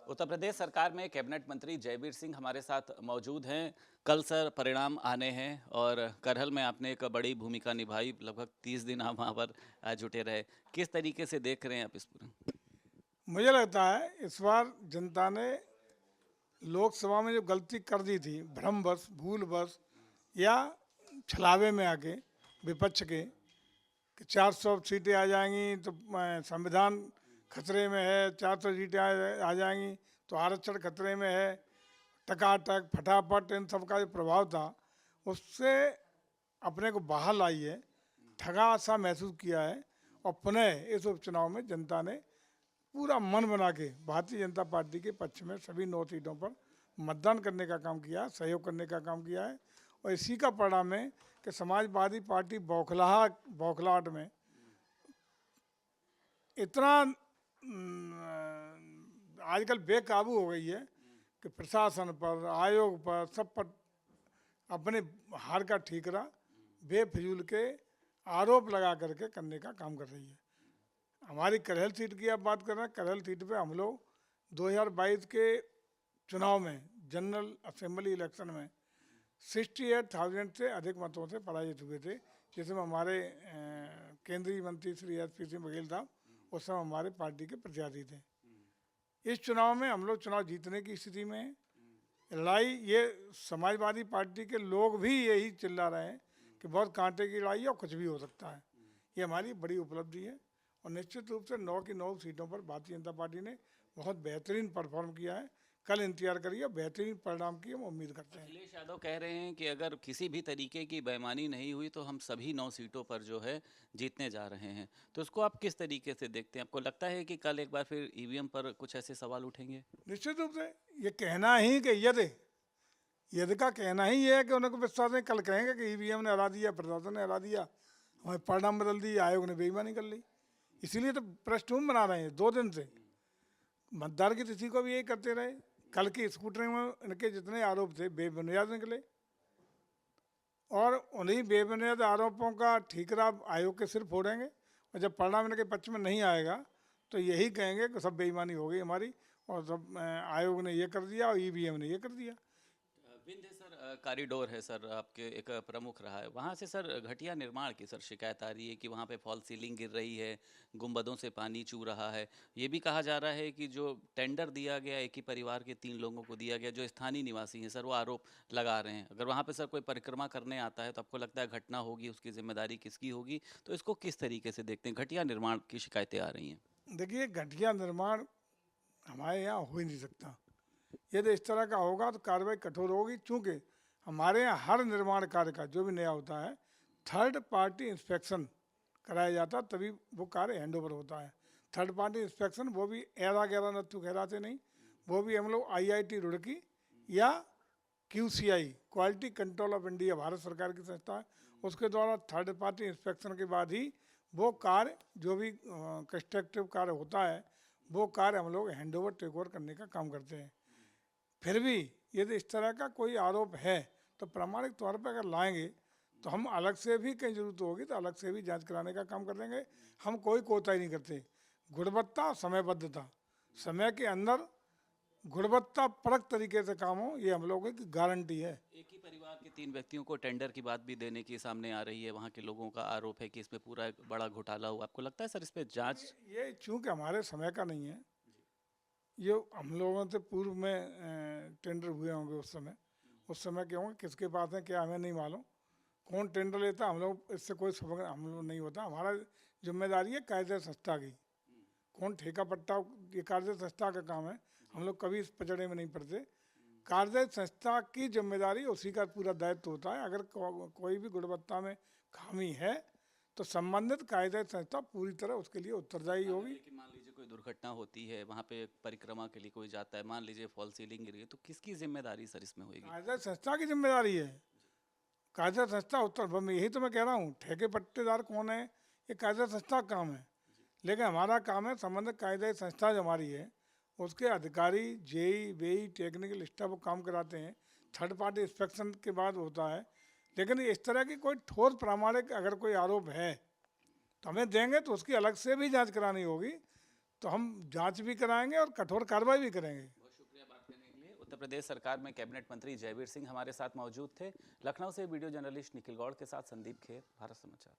उत्तर प्रदेश सरकार में कैबिनेट मंत्री जयवीर सिंह हमारे साथ मौजूद हैं। कल सर परिणाम आने हैं और करहल में आपने एक बड़ी भूमिका निभाई, लगभग 30 दिन आप वहाँ पर जुटे रहे। किस तरीके से देख रहे हैं आप इस पूरे? मुझे लगता है इस बार जनता ने लोकसभा में जो गलती कर दी थी, भ्रमवश, भूलवश या छलावे में आके विपक्ष के कि 400 सीटें आ जाएंगी तो संविधान खतरे में है, 400 सीटें आ जाएंगी तो आरक्षण खतरे में है, टकाटक फटाफट इन सब का जो प्रभाव था उससे अपने को बाहर लाई है, ठगा सा महसूस किया है। और पुनः इस उपचुनाव में जनता ने पूरा मन बना के भारतीय जनता पार्टी के पक्ष में सभी 9 सीटों पर मतदान करने का काम किया है, सहयोग करने का काम किया है। और इसी का परिणाम है कि समाजवादी पार्टी बौखलाहट में इतना आजकल बेकाबू हो गई है कि प्रशासन पर, आयोग पर, सब पर अपने हार का ठीकरा बेफिजूल के आरोप लगा करके करने का काम कर रही है। हमारी करहल सीट की आप बात कर रहे हैं, करहल सीट पे हम लोग 2022 के चुनाव में जनरल असेंबली इलेक्शन में 68,000 से अधिक मतों से पराजित हुए थे, जिसमें हमारे केंद्रीय मंत्री श्री SP सिंह बघेल साहब उस समय हमारे पार्टी के प्रत्याशी थे। इस चुनाव में हम लोग चुनाव जीतने की स्थिति में हैं। लड़ाई ये समाजवादी पार्टी के लोग भी यही चिल्ला रहे हैं कि बहुत कांटे की लड़ाई है और कुछ भी हो सकता है। ये हमारी बड़ी उपलब्धि है और निश्चित रूप से 9 की 9 सीटों पर भारतीय जनता पार्टी ने बहुत बेहतरीन परफॉर्म किया है। कल इंतजार करिए, बेहतरीन परिणाम की हम उम्मीद करते हैं। अखिलेश यादव कह रहे हैं कि अगर किसी भी तरीके की बेईमानी नहीं हुई तो हम सभी 9 सीटों पर जो है जीतने जा रहे हैं। तो इसको आप किस तरीके से देखते हैं? आपको लगता है कि कल एक बार फिर EVM पर कुछ ऐसे सवाल उठेंगे? निश्चित रूप से ये कहना ही कि यदि का कहना ही ये है कि उनको विश्वास नहीं, कल कहेंगे कि EVM ने हरा दिया, प्रशासन ने हरा दिया, हमें परिणाम बदल दिया, आयोग ने बेईमानी कर ली। इसीलिए तो पृष्ठभूमि बना रहे हैं 2 दिन से। मतदार की तिथि को भी यही करते रहे। कल की स्कूटरिंग में इनके जितने आरोप थे बेबुनियाद निकले और उन्हीं बेबुनियाद आरोपों का ठीकरा आयोग के सिर फोड़ेंगे और जब परिणाम इनके पक्ष में नहीं आएगा तो यही कहेंगे कि सब बेईमानी हो गई हमारी और सब आयोग ने ये कर दिया और EVM ने ये कर दिया। विंध्य सर कॉरिडोर है सर, आपके एक प्रमुख रहा है वहाँ से सर, घटिया निर्माण की सर शिकायत आ रही है कि वहाँ पे फॉल सीलिंग गिर रही है, गुंबदों से पानी चू रहा है। ये भी कहा जा रहा है कि जो टेंडर दिया गया एक ही परिवार के 3 लोगों को दिया गया, जो स्थानीय निवासी हैं सर, वो आरोप लगा रहे हैं। अगर वहाँ पे सर कोई परिक्रमा करने आता है तो आपको लगता है घटना होगी, उसकी जिम्मेदारी किसकी होगी? तो इसको किस तरीके से देखते हैं? घटिया निर्माण की शिकायतें आ रही हैं। देखिए, घटिया निर्माण हमारे यहाँ हो ही नहीं सकता। यदि इस तरह का होगा तो कार्रवाई कठोर होगी, चूँकि हमारे यहाँ हर निर्माण कार्य का जो भी नया होता है 3rd पार्टी इंस्पेक्शन कराया जाता, तभी वो कार्य हैंडओवर होता है। 3rd पार्टी इंस्पेक्शन वो भी ऐरा गैरा नत्थु खैरा से नहीं, वो भी हम लोग IIT रुड़की या QCI quality control of India Bharat सरकार की संस्था है, उसके द्वारा 3rd पार्टी इंस्पेक्शन के बाद ही वो कार्य जो भी कंस्ट्रक्टिव कार्य होता है वो कार्य हम लोग हैंडओवर टेक ओवर करने का काम करते हैं। फिर भी यदि इस तरह का कोई आरोप है तो प्रामाणिक तौर पर अगर लाएंगे तो हम अलग से भी कहीं जरूरत होगी तो अलग से भी जांच कराने का काम कर देंगे। हम कोई कोताही नहीं करते। गुणवत्ता, समयबद्धता, समय के अंदर गुणवत्ता परक तरीके से काम हो, ये हम लोगों की गारंटी है। एक ही परिवार के 3 व्यक्तियों को टेंडर की बात भी देने की सामने आ रही है। वहाँ के लोगों का आरोप है कि इसमें पूरा एक बड़ा घोटाला हुआ। आपको लगता है सर इस पे जांच? ये चूँकि हमारे समय का नहीं है, ये हम लोगों से पूर्व में टेंडर हुए होंगे उस समय के होंगे, किसके पास है क्या हमें नहीं मालूम, कौन टेंडर लेता हम लोग इससे कोई सबक हम लोग नहीं होता। हमारा जिम्मेदारी है कायदे संस्था की, कौन ठेका पट्टा, ये कार्य संस्था का काम है, हम लोग कभी इस पचड़े में नहीं पड़ते। कार्य संस्था की जिम्मेदारी, उसी का पूरा दायित्व होता है। अगर कोई भी गुणवत्ता में खामी है तो संबंधित कायदे संस्था पूरी तरह उसके लिए उत्तरदायी होगी। लेकिन मान लीजिए कोई दुर्घटना होती है, वहाँ पे परिक्रमा के लिए कोई जाता है, मान लीजिए फॉल सीलिंग गिर गई, तो किसकी जिम्मेदारी सर इसमें होगी? कायदे संस्था की जिम्मेदारी है। कायदा संस्था उत्तर में, यही तो मैं कह रहा हूँ, ठेके पट्टेदार कौन है ये कायदा संस्था का काम है। लेकिन हमारा काम है संबंधित कायदा संस्था जो हमारी है उसके अधिकारी JE, WEI, टेक्निकल स्टाफ काम कराते हैं, 3rd पार्टी इंस्पेक्शन के बाद होता है। लेकिन इस तरह की कोई ठोस प्रामाणिक अगर कोई आरोप है तो हमें देंगे तो उसकी अलग से भी जांच करानी होगी। तो हम जांच भी कराएंगे और कठोर कार्रवाई भी करेंगे। बहुत शुक्रिया बात करने के लिए। उत्तर प्रदेश सरकार में कैबिनेट मंत्री जयवीर सिंह हमारे साथ मौजूद थे। लखनऊ से वीडियो जर्नलिस्ट निखिल गौड़ के साथ संदीप खेर, भारत समाचार।